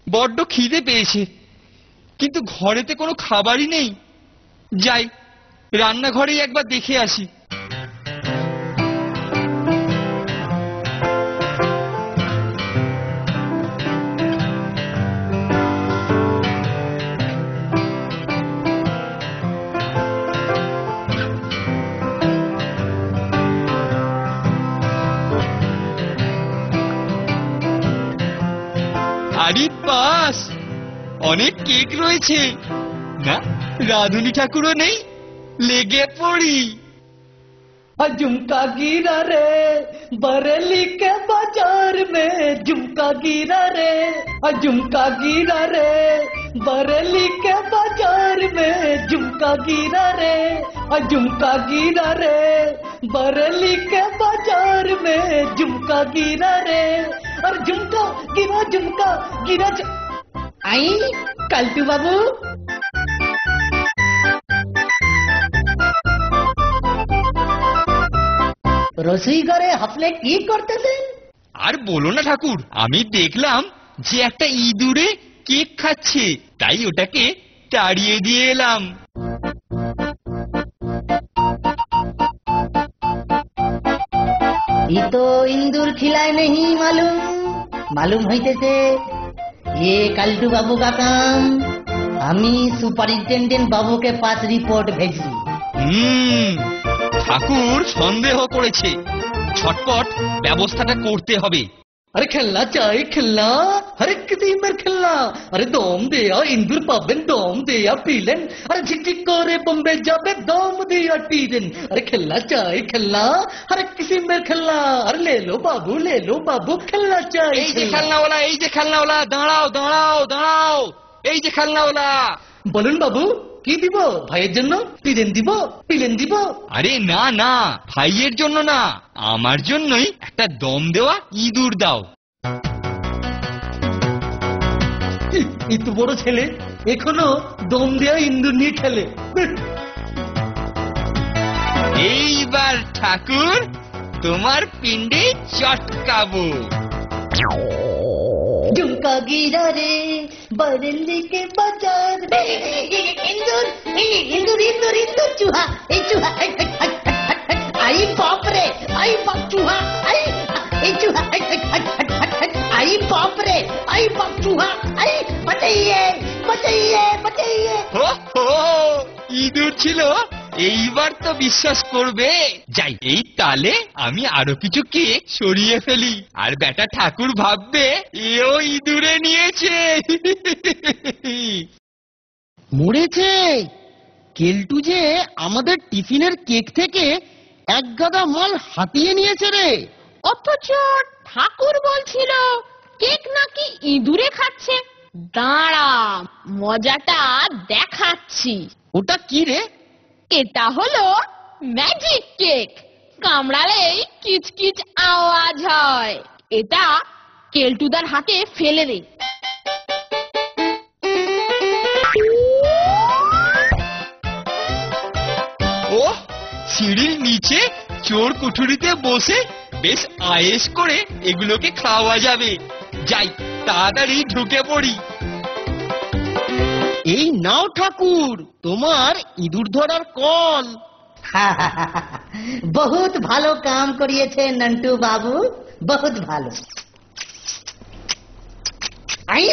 বড্ড খিদে পেয়েছে, কিন্তু ঘরেতে কোনো খাবারই নেই। যাই, রান্নাঘরেই একবার দেখে আসি। আরে পাস, অনেক কেক রয়েছে। না, রাধুনী ঠাকুরও নেই, লেগে পড়ি। झुमका गिरा रे बरेली के बाजार में, झुमका गिरा रे झुमका गिरा रे बरेली के बाजार में, झुमका गिरा रे झुमका गिरा रे बरेली के बाजार में, झुमका गिरा रे। और झुमका गिरा आई काल्टू बाबू। রসই ঘরে হাফলে কি করতেছেন? আর বলো না ঠাকুর, আমি দেখলাম যে একটা ইঁদুরে কেক খাচ্ছে, তাই ওটাকে তাড়িয়ে দিয়ে এলাম। ये तो इंदूर खिलाए नहीं मालूम হইতেছে ये काल्टू बाबू का काम। আমি সুপারিনটেন্ডেন্ট বাবুকে পাস রিপোর্ট भेजी। ঠাকুর সন্দেহ করেছে, ছটপট ব্যবস্থাটা করতে হবে। अरे खेलना चाहे खेलना, हर एक किसी में खेलना। अरे दम दिया इंदूर पाबेन, दम दिया पीलेन। अरे झिकझिक करे बम्बे जाबे, दम दिया पीलेन। अरे खेलना चाहे खेलना, हर एक किसी में खेलना। अरे ले लो बाबू खेलना चाहे। এই যে খেলনাওয়ালা, এই যে খেলনাওয়ালা, দাঁড়াও দাঁড়াও দাঁড়াও, এই যে খেলনাওয়ালা। বলুন বাবু, কি দিব? ভাইয়ের জন্য পিলেন দিব? আরে না না, ভাইয়ের জন্য না, আমার জন্যই একটা দম দেওয়া ইঁদুর দাও। এত বড় ছেলে এখনো দম দেওয়া ইঁদুর নিয়ে খেলে। এইবার ঠাকুর তোমার পিণ্ডে চটকাবো। झुमका गिरा रे बरेली के बाजार में, इंदूर चूहा आई बाप रे, आई बाप चूहा, आई चूहा आई बाप रे, आई बाप चूहा, आई बचाइए। হো হো, ইঁদুর ছিল, এইবার তো বিশ্বাস করবে। যাই, এই তালে আমি আরো কিছু কেক সরিয়ে ফেলি, আর বেটা ঠাকুর ভাববে এও ইঁদুরে নিয়েছে। মরেছে কেলটু যে আমাদের টিফিনের কেক থেকে এক গাদা মাল হাতিয়ে নিয়েছে রে। অথচ ঠাকুর বলছিল কেক নাকি ইঁদুরে খাচ্ছে। দাঁড়া, মজাটা দেখাচ্ছি। ওটা কি রে? এটা হলো ম্যাজিক কেক। কামড়ালেই কিচকিচ আওয়াজ হয়। এটা কেলটুদার হাতে ফেলে দে। ও, সিঁড়ির নিচে চোর কুঠুরিতে বসে বেশ আয়েশ করে এগুলোকে খাওয়া যাবে। যাই, তাড়াতাড়ি ঢুকে পড়ি। এই নাও ঠাকুর তোমার ইঁদুর ধরার কল। बहुत ভালো কাম করিয়েছে নন্টু বাবু, बहुत ভালো। आई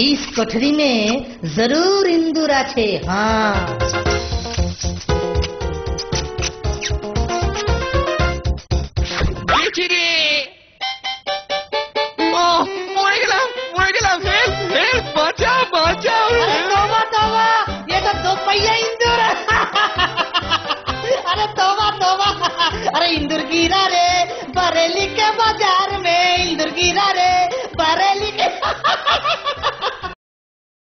इस कोठरी में जरूर इंदूर আছে। हाँ দেখি রে। ও, মরে গেলাম। হেল্প, বাঁচাও। तोबा ये तो दो पहिया इंदूर। अरे तोबा अरे इंदूर गिरा रे बरेली के बाजार में, इंदूर गिरा रे बरेली के